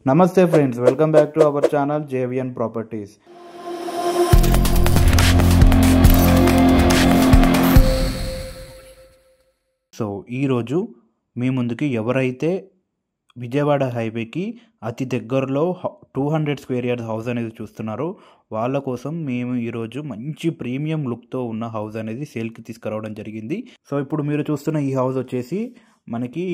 Namaste friends, welcome back to our channel JVN Properties. So ఈరోజు మీ ముందుకి ఎవరైతే విజయవాడ హైవేకి అతి దగ్గరలో 200 స్క్వేర్ యార్డ్స్ హౌస్ అనేది చూస్తున్నారో వాళ్ళ కోసం మేము ఈరోజు మంచి ప్రీమియం లుక్తో ఉన్న హౌస్ అనేది సేల్కి తీసుకురావడం జరిగింది. సో ఇప్పుడు మీరు చూస్తున్న ఈ హౌస్ వచ్చేసి మనకి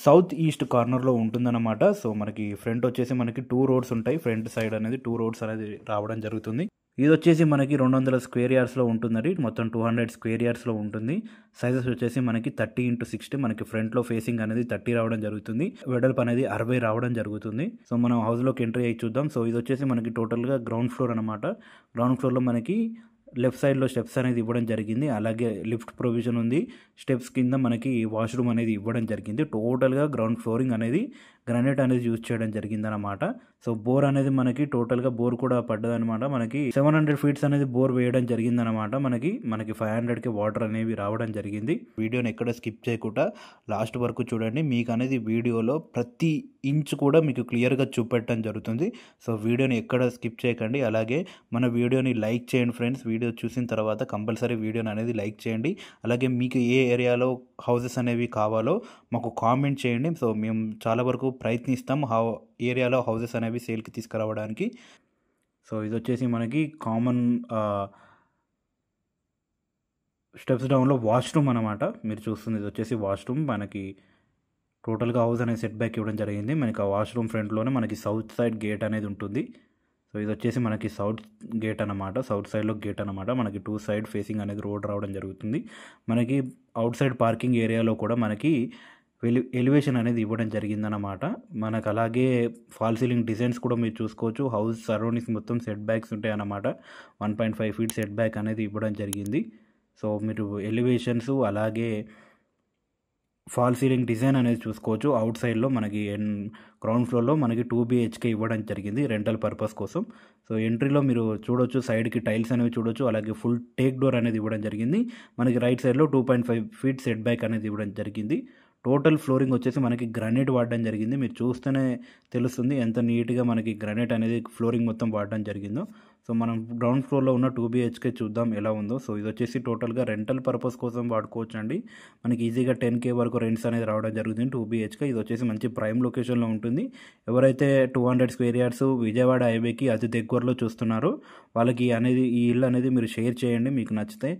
సౌత్ ఈస్ట్ కార్నర్లో ఉంటుందన్నమాట. సో మనకి ఫ్రంట్ వచ్చేసి మనకి 2 రోడ్స్ ఉంటాయి. ఫ్రంట్ సైడ్ అనేది 2 రోడ్స్ అనేది రావడం జరుగుతుంది. ఇది వచ్చేసి మనకి 200 స్క్వేర్ యార్డ్స్లో ఉంటుందండి. మొత్తం 200 స్క్వేర్ యార్డ్స్లో ఉంటుంది. సైజెస్ వచ్చేసి మనకి 30x60, మనకి ఫ్రంట్లో ఫేసింగ్ అనేది 30 రావడం జరుగుతుంది. వెడల్పు అనేది 60 రావడం జరుగుతుంది. సో మనం హౌస్లోకి ఎంట్రీ అయ్యి చూద్దాం. సో ఇది వచ్చేసి మనకి టోటల్గా గ్రౌండ్ ఫ్లోర్ అనమాట. గ్రౌండ్ ఫ్లోర్లో మనకి లెఫ్ట్ సైడ్లో స్టెప్స్ అనేది ఇవ్వడం జరిగింది. అలాగే లిఫ్ట్ ప్రొవిజన్ ఉంది. స్టెప్స్ కింద మనకి వాష్రూమ్ అనేది ఇవ్వడం జరిగింది. టోటల్గా గ్రౌండ్ ఫ్లోరింగ్ అనేది గ్రానైట్ అనేది యూజ్ చేయడం జరిగింది అనమాట. సో బోర్ అనేది మనకి టోటల్గా బోర్ కూడా పడ్డదనమాట. మనకి 700 ఫీట్స్ అనేది బోర్ వేయడం జరిగిందనమాట. మనకి 500కి వాటర్ అనేవి రావడం జరిగింది. వీడియోని ఎక్కడ స్కిప్ చేయకుండా లాస్ట్ వరకు చూడండి. మీకు అనేది వీడియోలో ప్రతి ఇంచ్ కూడా మీకు క్లియర్గా చూపెట్టడం జరుగుతుంది. సో వీడియోని ఎక్కడ స్కిప్ చేయకండి. అలాగే మన వీడియోని లైక్ చేయండి ఫ్రెండ్స్. వీడియో చూసిన తర్వాత కంపల్సరీ వీడియోని అనేది లైక్ చేయండి. అలాగే మీకు ఏ ఏరియాలో హౌసెస్ అనేవి కావాలో మాకు కామెంట్ చేయండి. సో మేము చాలా వరకు ప్రయత్నిస్తాం ఏరియాలో హౌసెస్ అనేవి సేల్కి తీసుకురావడానికి. సో ఇది వచ్చేసి మనకి కామన్ స్టెప్స్ డౌన్లో వాష్రూమ్ అనమాట. మీరు చూస్తుంది ఇది వచ్చేసి వాష్రూమ్. మనకి టోటల్గా హౌస్ అనేది సెట్ బ్యాక్ ఇవ్వడం జరిగింది. మనకి ఆ వాష్రూమ్ ఫ్రంట్లోనే మనకి సౌత్ సైడ్ గేట్ అనేది ఉంటుంది. సో ఇది వచ్చేసి మనకి సౌత్ గేట్ అనమాట. సౌత్ సైడ్లో గేట్ అనమాట. మనకి 2 సైడ్ ఫేసింగ్ అనేది రోడ్ రావడం జరుగుతుంది. మనకి అవుట్ సైడ్ పార్కింగ్ ఏరియాలో కూడా మనకి ఎలివేషన్ అనేది ఇవ్వడం జరిగిందనమాట. మనకు అలాగే ఫాల్ సీలింగ్ డిజైన్స్ కూడా మీరు చూసుకోవచ్చు. హౌస్ సరౌండింగ్స్ మొత్తం సెట్ బ్యాక్స్ ఉంటాయి అన్నమాట. 1.5 ఫీట్ సెట్ బ్యాక్ అనేది ఇవ్వడం జరిగింది. సో మీరు ఎలివేషన్స్ అలాగే ఫాల్ సీలింగ్ డిజైన్ అనేది చూసుకోవచ్చు. అవుట్ సైడ్లో మనకి గ్రౌండ్ ఫ్లోర్లో మనకి 2 BHK ఇవ్వడం జరిగింది రెంటల్ పర్పస్ కోసం. సో ఎంట్రీలో మీరు చూడొచ్చు, సైడ్కి టైల్స్ అనేవి చూడొచ్చు. అలాగే ఫుల్ టేక్ డోర్ అనేది ఇవ్వడం జరిగింది. మనకి రైట్ సైడ్లో 2.5 ఫీట్ సెట్ బ్యాక్ అనేది ఇవ్వడం జరిగింది. టోటల్ ఫ్లోరింగ్ వచ్చేసి మనకి గ్రానైట్ వాడడం జరిగింది. మీరు చూస్తేనే తెలుస్తుంది ఎంత నీట్గా మనకి గ్రానైట్ అనేది ఫ్లోరింగ్ మొత్తం వాడడం జరిగిందో. సో మనం గ్రౌండ్ ఫ్లోర్లో ఉన్న 2 BHK చూద్దాం ఎలా ఉందో. సో ఇది వచ్చేసి టోటల్గా రెంటల్ పర్పస్ కోసం వాడుకోవచ్చు అండి. మనకి ఈజీగా 10K వరకు రెంట్స్ అనేది రావడం జరుగుతుంది 2 BHK. ఇది వచ్చేసి మంచి ప్రైమ్ లొకేషన్లో ఉంటుంది. ఎవరైతే 200 స్క్వేర్ యార్డ్స్ విజయవాడ హైవేకి అతి దగ్గరలో చూస్తున్నారో వాళ్ళకి అనేది ఈ ఇల్లు అనేది మీరు షేర్ చేయండి. మీకు నచ్చితే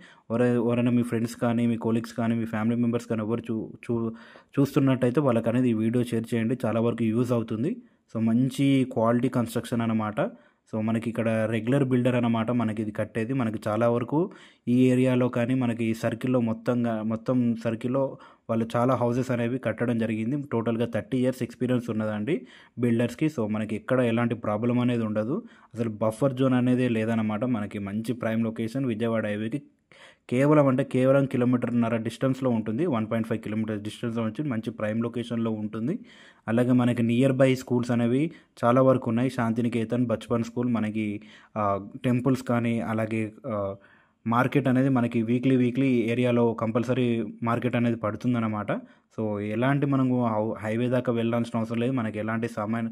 ఎవరైనా మీ ఫ్రెండ్స్ కానీ, మీ కొలీగ్స్ కానీ, మీ ఫ్యామిలీ మెంబర్స్ కానీ ఎవరు చూస్తున్నట్టయితే వాళ్ళకి అనేది ఈ వీడియో షేర్ చేయండి. చాలా వరకు యూజ్ అవుతుంది. సో మంచి క్వాలిటీ కన్స్ట్రక్షన్ అనమాట. సో మనకి ఇక్కడ రెగ్యులర్ బిల్డర్ అనమాట మనకి ఇది కట్టేది. మనకి చాలా వరకు ఈ ఏరియాలో కానీ మనకి ఈ సర్కిల్లో మొత్తం సర్కిల్లో వాళ్ళు చాలా హౌసెస్ అనేవి కట్టడం జరిగింది. టోటల్గా 30 ఇయర్స్ ఎక్స్పీరియన్స్ ఉన్నదండి బిల్డర్స్కి. సో మనకి ఎక్కడ ఎలాంటి ప్రాబ్లం అనేది ఉండదు. అసలు బఫర్ జోన్ అనేది లేదనమాట. మనకి మంచి ప్రైమ్ లొకేషన్ విజయవాడ హైవేకి కేవలం కిలోమీటర్న్నర డిస్టెన్స్లో ఉంటుంది. 1.5 కిలోమీటర్స్ డిస్టెన్స్లో నుంచి మంచి ప్రైమ్ లొకేషన్లో ఉంటుంది. అలాగే మనకి నియర్ బై స్కూల్స్ అనేవి చాలా వరకు ఉన్నాయి. శాంతినికేతన్, బచ్పన్ స్కూల్, మనకి టెంపుల్స్ కానీ అలాగే మార్కెట్ అనేది మనకి వీక్లీ ఏరియాలో కంపల్సరీ మార్కెట్ అనేది పడుతుందన్నమాట. సో ఎలాంటి మనము హైవే దాకా వెళ్ళాల్సిన అవసరం లేదు. మనకి ఎలాంటి సామాన్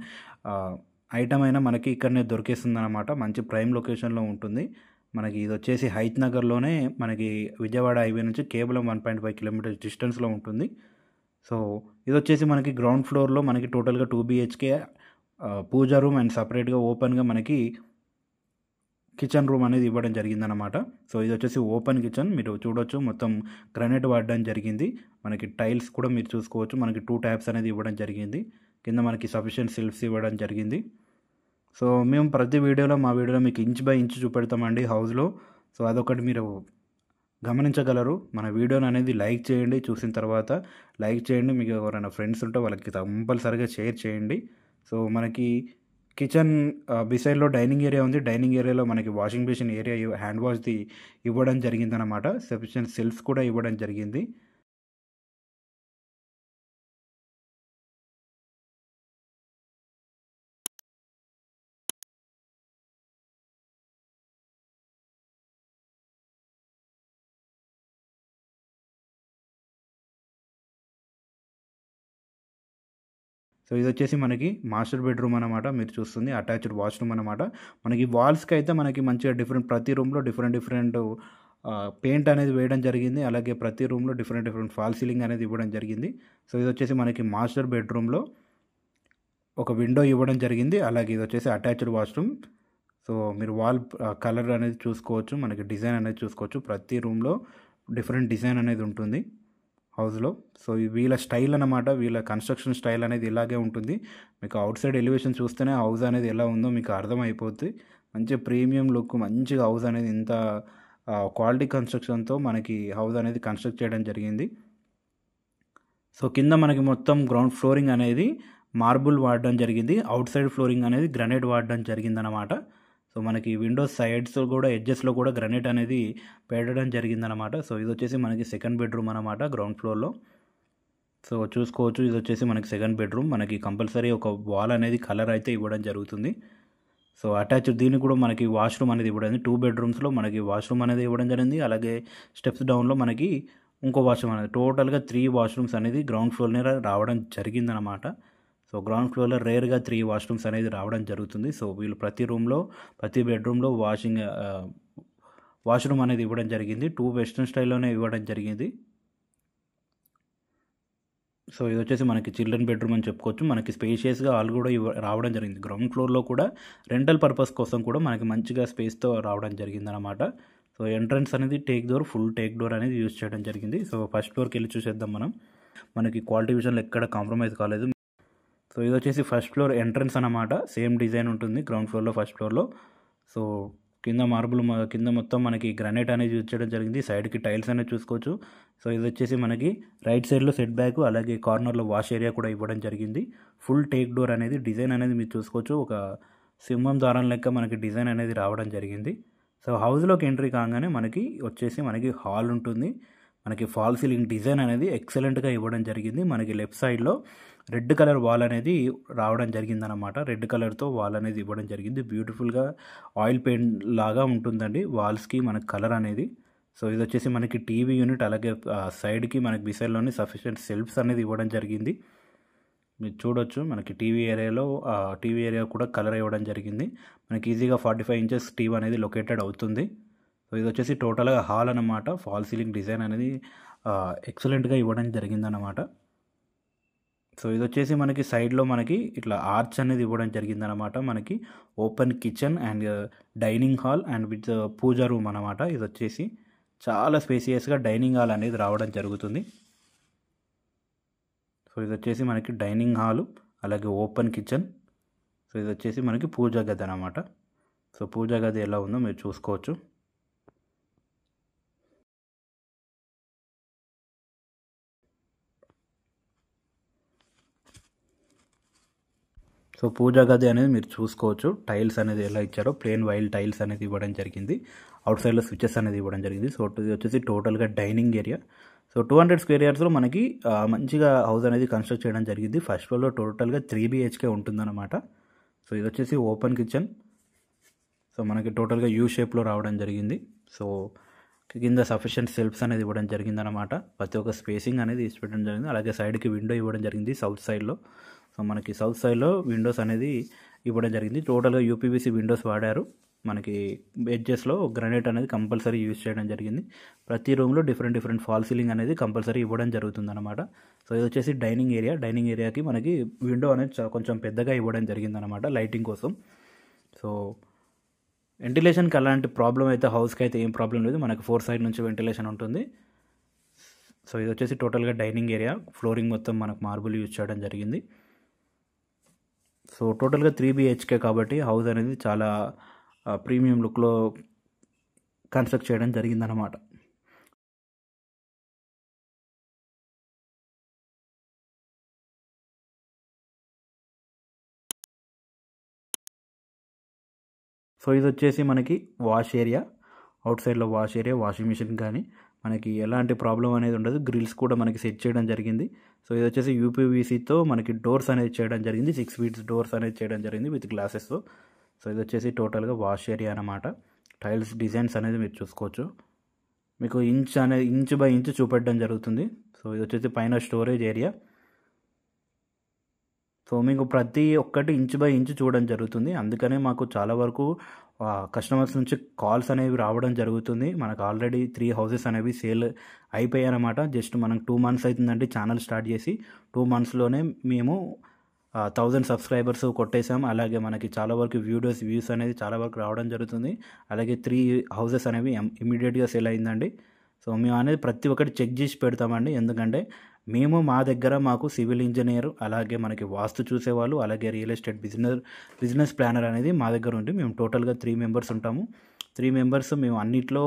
ఐటమ్ అయినా మనకి ఇక్కడనే దొరికేస్తుంది అనమాట. మంచి ప్రైమ్ లొకేషన్లో ఉంటుంది. మనకి ఇది వచ్చేసి హైత్ నగర్లోనే మనకి విజయవాడ హైవే నుంచి కేవలం 1.5 కిలోమీటర్స్ డిస్టెన్స్లో ఉంటుంది. సో ఇది వచ్చేసి మనకి గ్రౌండ్ ఫ్లోర్లో మనకి టోటల్గా 2 BHK పూజా రూమ్ అండ్ సపరేట్గా ఓపెన్గా మనకి కిచెన్ రూమ్ అనేది ఇవ్వడం జరిగిందనమాట. సో ఇది వచ్చేసి ఓపెన్ కిచెన్. మీరు చూడొచ్చు మొత్తం గ్రానైట్ వాడడం జరిగింది. మనకి టైల్స్ కూడా మీరు చూసుకోవచ్చు. మనకి 2 ట్యాప్స్ అనేది ఇవ్వడం జరిగింది. కింద మనకి సఫిషియెంట్ సెల్ఫ్స్ ఇవ్వడం జరిగింది. సో మేము ప్రతి వీడియోలో మా వీడియోలో మీకు ఇంచ్ బై ఇంచ్ చూపెడతామండి హౌస్లో. సో అదొకటి మీరు గమనించగలరు. మన వీడియోని అనేది లైక్ చేయండి. చూసిన తర్వాత లైక్ చేయండి. మీకు ఎవరైనా ఫ్రెండ్స్ ఉంటే వాళ్ళకి కంపల్సరీగా షేర్ చేయండి. సో మనకి కిచెన్ బిసైడ్లో డైనింగ్ ఏరియా ఉంది. డైనింగ్ ఏరియాలో మనకి వాషింగ్ బేసిన్ ఏరియా హ్యాండ్ వాష్ది ఇవ్వడం జరిగిందనమాట. సఫిషియెంట్ సెల్ఫ్స్ కూడా ఇవ్వడం జరిగింది. సో ఇది వచ్చేసి మనకి మాస్టర్ బెడ్రూమ్ అనమాట. మీరు చూస్తుంది అటాచ్డ్ వాష్రూమ్ అనమాట. మనకి వాల్స్కి అయితే మనకి మంచిగా ప్రతి రూమ్లో డిఫరెంట్ పెయింట్ అనేది వేయడం జరిగింది. అలాగే ప్రతి రూమ్లో డిఫరెంట్ ఫాల్ సీలింగ్ అనేది ఇవ్వడం జరిగింది. సో ఇది వచ్చేసి మనకి మాస్టర్ బెడ్రూమ్లో ఒక విండో ఇవ్వడం జరిగింది. అలాగే ఇది వచ్చేసి అటాచ్డ్ వాష్రూమ్. సో మీరు వాల్ కలర్ అనేది చూసుకోవచ్చు, మనకి డిజైన్ అనేది చూసుకోవచ్చు. ప్రతి రూమ్లో డిఫరెంట్ డిజైన్ అనేది ఉంటుంది హౌస్లో. సో వీళ్ళ స్టైల్ అనమాట, వీళ్ళ కన్స్ట్రక్షన్ స్టైల్ అనేది ఇలాగే ఉంటుంది. మీకు అవుట్ సైడ్ ఎలివేషన్ చూస్తేనే హౌస్ అనేది ఎలా ఉందో మీకు అర్థమైపోతుంది. మంచి ప్రీమియం లుక్, మంచిగా హౌస్ అనేది ఇంత క్వాలిటీ కన్స్ట్రక్షన్తో మనకి హౌస్ అనేది కన్స్ట్రక్ట్ చేయడం జరిగింది. సో కింద మనకి మొత్తం గ్రౌండ్ ఫ్లోరింగ్ అనేది మార్బుల్ వాడడం జరిగింది. అవుట్ సైడ్ ఫ్లోరింగ్ అనేది గ్రనైట్ వాడడం జరిగిందనమాట. సో మనకి విండోస్ సైడ్స్ కూడా ఎడ్జెస్లో కూడా గ్రనైట్ అనేది పెట్టడం జరిగిందనమాట. సో ఇది వచ్చేసి మనకి సెకండ్ బెడ్రూమ్ అనమాట గ్రౌండ్ ఫ్లోర్లో. సో చూసుకోవచ్చు, ఇది వచ్చేసి మనకి సెకండ్ బెడ్రూమ్. మనకి కంపల్సరీ ఒక వాల్ అనేది కలర్ అయితే ఇవ్వడం జరుగుతుంది. సో అటాచ్డ్ దీనికి కూడా మనకి వాష్రూమ్ అనేది ఇవ్వడం, 2 బెడ్రూమ్స్లో మనకి వాష్రూమ్ అనేది ఇవ్వడం జరిగింది. అలాగే స్టెప్స్ డౌన్లో మనకి ఇంకో వాష్రూమ్ అనేది, టోటల్గా 3 వాష్రూమ్స్ అనేది గ్రౌండ్ ఫ్లోర్నే రావడం జరిగిందనమాట. సో గ్రౌండ్ ఫ్లోర్లో రేర్గా 3 వాష్రూమ్స్ అనేది రావడం జరుగుతుంది. సో వీళ్ళు ప్రతి బెడ్రూమ్లో వాష్రూమ్ అనేది ఇవ్వడం జరిగింది. 2 వెస్ట్రన్ స్టైల్లోనే ఇవ్వడం జరిగింది. సో ఇది వచ్చేసి మనకి చిల్డ్రన్ బెడ్రూమ్ అని చెప్పుకోవచ్చు. మనకి స్పేషియస్గా హాల్ కూడా రావడం జరిగింది. గ్రౌండ్ ఫ్లోర్లో కూడా రెంటల్ పర్పస్ కోసం కూడా మనకి మంచిగా స్పేస్తో రావడం జరిగిందనమాట. సో ఎంట్రన్స్ అనేది ఫుల్ టేక్ డోర్ అనేది యూజ్ చేయడం జరిగింది. సో ఫస్ట్ ఫ్లోర్కి వెళ్ళి చూసేద్దాం మనం. మనకి క్వాలిటీ విషయంలో ఎక్కడ కాంప్రమైజ్ కాలేదు. సో ఇది వచ్చేసి ఫస్ట్ ఫ్లోర్ ఎంట్రన్స్ అనమాట. సేమ్ డిజైన్ ఉంటుంది గ్రౌండ్ ఫ్లోర్లో, ఫస్ట్ ఫ్లోర్లో. సో కింద మొత్తం మనకి గ్రానైట్ అనేది యూజ్ చేయడం జరిగింది. సైడ్కి టైల్స్ అనేది చూసుకోవచ్చు. సో ఇది వచ్చేసి మనకి రైట్ సైడ్లో సెట్ బ్యాక్, అలాగే కార్నర్లో వాష్ ఏరియా కూడా ఇవ్వడం జరిగింది. ఫుల్ టేక్ డోర్ అనేది డిజైన్ అనేది మీరు చూసుకోవచ్చు. ఒక సింహం దారం లెక్క మనకి డిజైన్ అనేది రావడం జరిగింది. సో హౌస్లోకి ఎంట్రీ కాగానే మనకి హాల్ ఉంటుంది. మనకి ఫాల్ సీలింగ్ డిజైన్ అనేది ఎక్సలెంట్గా ఇవ్వడం జరిగింది. మనకి లెఫ్ట్ సైడ్లో రెడ్ కలర్ వాల్ అనేది రావడం జరిగిందనమాట. రెడ్ కలర్తో వాల్ అనేది ఇవ్వడం జరిగింది. బ్యూటిఫుల్గా ఆయిల్ పెయింట్ లాగా ఉంటుందండి వాల్స్కి మనకి కలర్ అనేది. సో ఇది వచ్చేసి మనకి టీవీ యూనిట్, అలాగే సైడ్కి మనకి బిసైడ్లోనే సఫిషియెంట్ సెల్ఫ్స్ అనేది ఇవ్వడం జరిగింది. మీరు చూడొచ్చు, మనకి టీవీ ఏరియా కూడా కలర్ ఇవ్వడం జరిగింది. మనకి ఈజీగా 45 ఇంచెస్ టీవీ అనేది లొకేటెడ్ అవుతుంది. సో ఇది వచ్చేసి టోటల్గా హాల్ అనమాట. ఫాల్ సీలింగ్ డిజైన్ అనేది ఎక్సలెంట్గా ఇవ్వడం జరిగిందనమాట. సో ఇది వచ్చేసి మనకి సైడ్లో మనకి ఇట్లా ఆర్చ్ అనేది ఇవ్వడం జరిగిందనమాట. మనకి open kitchen and dining hall and with pooja room అనమాట. ఇది వచ్చేసి చాలా స్పేసియస్గా డైనింగ్ హాల్ అనేది రావడం జరుగుతుంది. సో ఇది వచ్చేసి మనకి డైనింగ్ హాలు, అలాగే ఓపెన్ కిచెన్. సో ఇది వచ్చేసి మనకి పూజా గది అనమాట. సో పూజా గది ఎలా ఉందో మీరు చూసుకోవచ్చు. సో పూజా గది అనేది మీరు చూసుకోవచ్చు. టైల్స్ అనేది ఎలా ఇచ్చారో ప్లెయిన్ వైల్డ్ టైల్స్ అనేది ఇవ్వడం జరిగింది. అవుట్ సైడ్లో స్విచెస్ అనేది ఇవ్వడం జరిగింది. సో ఇది వచ్చేసి టోటల్గా డైనింగ్ ఏరియా. సో 200 స్క్వేర్ యార్డ్స్లో మనకి మంచిగా హౌస్ అనేది కన్స్ట్రక్ట్ చేయడం జరిగింది. ఫస్ట్ ఫ్లోర్లో టోటల్గా 3 BHK ఉంటుందన్నమాట. సో ఇది వచ్చేసి ఓపెన్ కిచెన్. సో మనకి టోటల్గా యూ షేప్లో రావడం జరిగింది. సో కింద సఫిషియెంట్ సెల్ఫ్స్ అనేది ఇవ్వడం జరిగిందనమాట. ప్రతి ఒక్క స్పేసింగ్ అనేది ఇచ్చిపెట్టడం జరిగింది. అలాగే సైడ్కి విండో ఇవ్వడం జరిగింది సౌత్ సైడ్లో. సో మనకి సౌత్ సైడ్లో విండోస్ అనేది ఇవ్వడం జరిగింది. టోటల్గా UPVC విండోస్ వాడారు. మనకి ఎడ్జెస్లో గ్రానైట్ అనేది కంపల్సరీ యూజ్ చేయడం జరిగింది. ప్రతి రూమ్లో డిఫరెంట్ ఫాల్ సీలింగ్ అనేది కంపల్సరీ ఇవ్వడం జరుగుతుందన్నమాట. సో ఇది వచ్చేసి డైనింగ్ ఏరియాకి మనకి విండో అనేది కొంచెం పెద్దగా ఇవ్వడం జరిగిందనమాట లైటింగ్ కోసం. సో వెంటిలేషన్కి అలాంటి ప్రాబ్లం అయితే హౌస్కి అయితే ఏం ప్రాబ్లం లేదు. మనకి 4 సైడ్ నుంచి వెంటిలేషన్ ఉంటుంది. సో ఇది వచ్చేసి టోటల్గా డైనింగ్ ఏరియా. ఫ్లోరింగ్ మొత్తం మనకు మార్బుల్ యూజ్ చేయడం జరిగింది. సో టోటల్గా 3 BHK కాబట్టి హౌస్ అనేది చాలా ప్రీమియం లుక్లో కన్స్ట్రక్ట్ చేయడం జరిగిందనమాట. సో ఇది వచ్చేసి మనకి వాష్ ఏరియా. అవుట్ సైడ్లో వాష్ ఏరియా, వాషింగ్ మిషన్ కానీ మనకి ఎలాంటి ప్రాబ్లం అనేది ఉండదు. గ్రిల్స్ కూడా మనకి సెట్ చేయడం జరిగింది. సో ఇది వచ్చేసి UPVCతో మనకి డోర్స్ అనేది చేయడం జరిగింది. 6 feet డోర్స్ అనేది చేయడం జరిగింది విత్ గ్లాసెస్తో. సో ఇది వచ్చేసి టోటల్గా వాష్ ఏరియా అనమాట. టైల్స్ డిజైన్స్ అనేది మీరు చూసుకోవచ్చు. మీకు ఇంచ్ బై ఇంచ్ చూపెట్టడం జరుగుతుంది. సో ఇది వచ్చేసి పైన స్టోరేజ్ ఏరియా. సో మీకు ప్రతి ఒక్కటి ఇంచ్ బై ఇంచ్ చూడడం జరుగుతుంది. అందుకనే మాకు చాలా వరకు కస్టమర్స్ నుంచి కాల్స్ అనేవి రావడం జరుగుతుంది. మనకు ఆల్రెడీ 3 హౌసెస్ అనేవి సేల్ అయిపోయాయన్నమాట. జస్ట్ మనం 2 మంత్స్ అవుతుందండి ఛానల్ స్టార్ట్ చేసి. 2 మంత్స్లోనే మేము 1000 సబ్స్క్రైబర్స్ కొట్టేసాం. అలాగే మనకి చాలా వరకు వ్యూస్ అనేది చాలా వరకు రావడం జరుగుతుంది. అలాగే 3 హౌసెస్ అనేవి ఇమీడియట్గా సేల్ అయిందండి. సో మేము అనేది ప్రతి ఒక్కటి చెక్ చేసి పెడతామండి. ఎందుకంటే మేము మా దగ్గర మాకు సివిల్ ఇంజనీర్, అలాగే మనకి వాస్తు చూసేవాళ్ళు, అలాగే రియల్ ఎస్టేట్ బిజినెస్ ప్లానర్ అనేది మా దగ్గర ఉంది. మేము టోటల్గా 3 మెంబర్స్ ఉంటాము. 3 మెంబర్స్ మేము అన్నిట్లో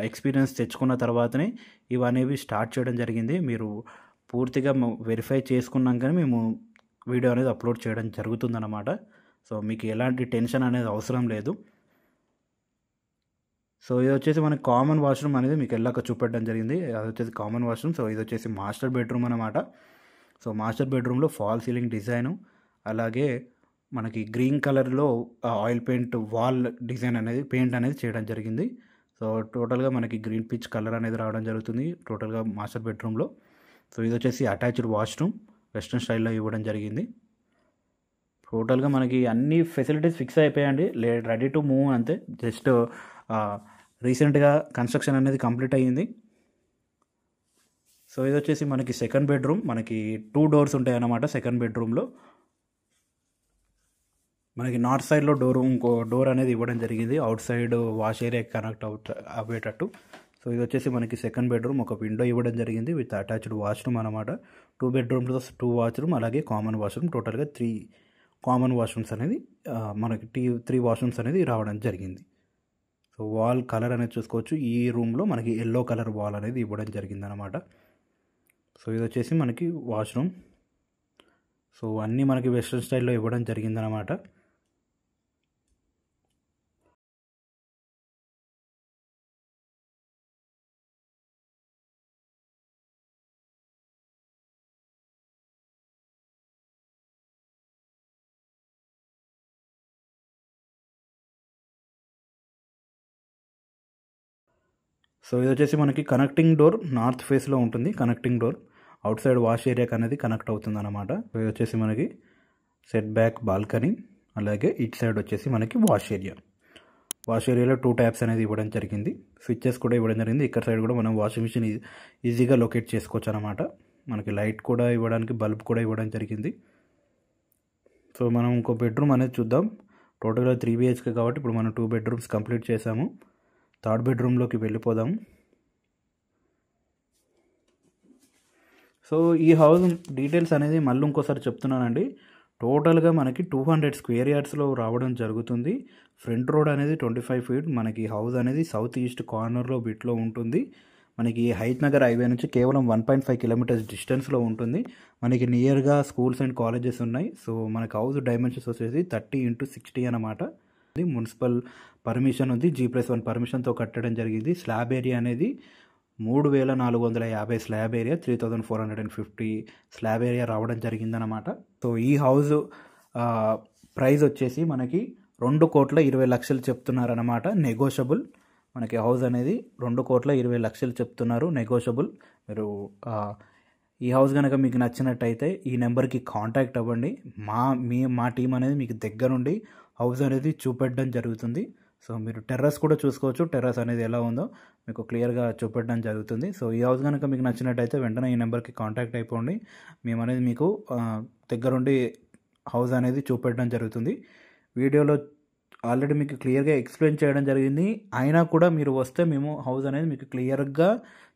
ఎక్స్పీరియన్స్ తెచ్చుకున్న తర్వాతనే ఇవనేవి స్టార్ట్ చేయడం జరిగింది. మీరు పూర్తిగా వెరిఫై చేసుకున్నాకనే మేము వీడియో అనేది అప్లోడ్ చేయడం జరుగుతుందన్నమాట. సో మీకు ఎలాంటి టెన్షన్ అనేది అవసరం లేదు. సో ఇది వచ్చేసి మనకి కామన్ వాష్రూమ్ అనేది మీకు వెళ్ళాక చూపెట్టడం జరిగింది. అది వచ్చేసి కామన్ వాష్రూమ్. సో ఇది వచ్చేసి మాస్టర్ బెడ్రూమ్ అనమాట. సో మాస్టర్ బెడ్రూమ్లో ఫాల్ సీలింగ్ డిజైను, అలాగే మనకి గ్రీన్ కలర్లో ఆయిల్ పెయింట్ వాల్ డిజైన్ అనేది పెయింట్ అనేది చేయడం జరిగింది. సో టోటల్గా మనకి గ్రీన్ పిచ్ కలర్ అనేది రావడం జరుగుతుంది టోటల్గా మాస్టర్ బెడ్రూమ్లో. సో ఇది వచ్చేసి అటాచ్డ్ వాష్రూమ్ వెస్ట్రన్ స్టైల్లో ఇవ్వడం జరిగింది. టోటల్గా మనకి అన్ని ఫెసిలిటీస్ ఫిక్స్ అయిపోయాయండి, రెడీ టు మూవ్ అంతే. జస్ట్ రీసెంట్గా కన్స్ట్రక్షన్ అనేది కంప్లీట్ అయ్యింది. సో ఇది వచ్చేసి మనకి సెకండ్ బెడ్రూమ్. మనకి 2 డోర్స్ ఉంటాయి అన్నమాట సెకండ్ బెడ్రూమ్లో. మనకి నార్త్ సైడ్లో ఇంకో డోర్ అనేది ఇవ్వడం జరిగింది, out side wash area connect అయ్యేటట్టు. సో ఇది వచ్చేసి మనకి సెకండ్ బెడ్రూమ్, ఒక విండో ఇవ్వడం జరిగింది విత్ అటాచ్డ్ వాష్రూమ్ అనమాట. 2 బెడ్రూమ్లో 2 వాష్రూమ్, అలాగే కామన్ వాష్రూమ్, టోటల్గా 3 కామన్ వాష్రూమ్స్ అనేది మనకి 3 వాష్రూమ్స్ అనేది రావడం జరిగింది. సో వాల్ కలర్ అనేది చూసుకోవచ్చు. ఈ రూమ్లో మనకి ఎల్లో కలర్ వాల్ అనేది ఇవ్వడం జరిగింది అనమాట. సో ఇది వచ్చేసి మనకి వాష్రూమ్. సో అన్నీ మనకి వెస్ట్రన్ స్టైల్లో ఇవ్వడం జరిగిందనమాట. సో ఇది వచ్చేసి మనకి కనెక్టింగ్ డోర్ నార్త్ ఫేస్లో ఉంటుంది. Connecting door out side wash ఏరియాకి అనేది కనెక్ట్ అవుతుంది అనమాట. సో ఇది వచ్చేసి మనకి సెట్ బ్యాక్ బాల్కనీ, అలాగే ఇట్ సైడ్ వచ్చేసి మనకి వాష్ ఏరియాలో 2 ట్యాప్స్ అనేది ఇవ్వడం జరిగింది. స్విచ్చెస్ కూడా ఇవ్వడం జరిగింది. ఇక్కడ సైడ్ కూడా మనం వాషింగ్ మిషన్ ఈజీగా లొకేట్ చేసుకోవచ్చు అనమాట. మనకి లైట్ కూడా ఇవ్వడానికి బల్బ్ కూడా ఇవ్వడం జరిగింది. సో మనం ఇంకో బెడ్రూమ్ అనేది చూద్దాం. టోటల్గా 3 BHK కాబట్టి ఇప్పుడు మనం 2 బెడ్రూమ్స్ కంప్లీట్ చేసాము. థర్డ్ బెడ్రూమ్లోకి వెళ్ళిపోదాం. సో ఈ హౌస్ డీటెయిల్స్ అనేది మళ్ళీ ఇంకోసారి చెప్తున్నానండి. టోటల్గా మనకి 200 స్క్వేర్ యార్డ్స్లో రావడం జరుగుతుంది. ఫ్రంట్ రోడ్ అనేది 25 ఫీట్. మనకి హౌస్ అనేది సౌత్ ఈస్ట్ కార్నర్లో బిట్లో ఉంటుంది. మనకి హైత్ నగర్ హైవే నుంచి కేవలం 1.5 కిలోమీటర్స్ డిస్టెన్స్లో ఉంటుంది. మనకి నియర్గా స్కూల్స్ అండ్ కాలేజెస్ ఉన్నాయి. సో మనకి హౌస్ డైమెన్షన్స్ వచ్చేసి 30x60 అనమాట. మున్సిపల్ పర్మిషన్ ఉంది, G+1 పర్మిషన్తో కట్టడం జరిగింది. స్లాబ్ ఏరియా అనేది 3450 స్లాబ్ ఏరియా, 3450 స్లాబ్ ఏరియా రావడం జరిగిందనమాట. సో ఈ హౌస్ ప్రైస్ వచ్చేసి మనకి 2,20,00,000 చెప్తున్నారనమాట. నెగోషియబుల్. మనకి హౌస్ అనేది 2,20,00,000 చెప్తున్నారు, నెగోషియబుల్. మీరు ఈ హౌస్ కనుక మీకు నచ్చినట్టయితే ఈ నెంబర్కి కాంటాక్ట్ అవ్వండి. మా టీం అనేది మీకు దగ్గరుండి హౌస్ అనేది చూపెట్టడం జరుగుతుంది. సో మీరు టెర్రస్ కూడా చూసుకోవచ్చు. టెర్రస్ అనేది ఎలా ఉందో మీకు క్లియర్గా చూపెట్టడం జరుగుతుంది. సో ఈ హౌస్ కనుక మీకు నచ్చినట్టయితే వెంటనే ఈ నెంబర్కి కాంటాక్ట్ అయిపోండి. మేము అనేది మీకు దగ్గరుండి హౌస్ అనేది చూపెట్టడం జరుగుతుంది. వీడియోలో ఆల్రెడీ మీకు క్లియర్గా ఎక్స్ప్లెయిన్ చేయడం జరిగింది. అయినా కూడా మీరు వస్తే మేము హౌస్ అనేది మీకు క్లియర్గా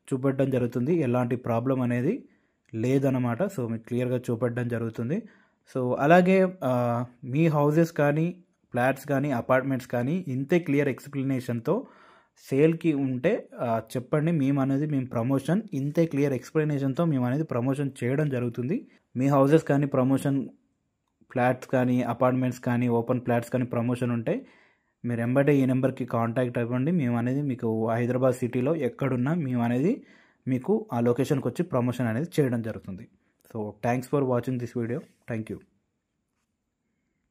చూపెట్టడం జరుగుతుంది. ఎలాంటి ప్రాబ్లం అనేది లేదన్నమాట. సో మీకు క్లియర్గా చూపెట్టడం జరుగుతుంది. సో అలాగే మీ హౌసెస్ కానీ, ఫ్లాట్స్ కానీ, అపార్ట్మెంట్స్ కానీ ఇంతే క్లియర్ ఎక్స్ప్లెనేషన్తో సేల్కి ఉంటే చెప్పండి. మేము ప్రమోషన్ ఇంతే క్లియర్ ఎక్స్ప్లెనేషన్తో మేము అనేది ప్రమోషన్ చేయడం జరుగుతుంది. మీ హౌసెస్ కానీ ప్రమోషన్, ఫ్లాట్స్ కానీ, అపార్ట్మెంట్స్ కానీ, ఓపెన్ ఫ్లాట్స్ కానీ ప్రమోషన్ ఉంటే మీరు ఎంబడే ఈ నెంబర్కి కాంటాక్ట్ అవ్వండి. మేము అనేది మీకు హైదరాబాద్ సిటీలో ఎక్కడున్నా మేము అనేది మీకు ఆ లొకేషన్కి వచ్చి ప్రమోషన్ అనేది చేయడం జరుగుతుంది. So thanks for watching this video. Thank you.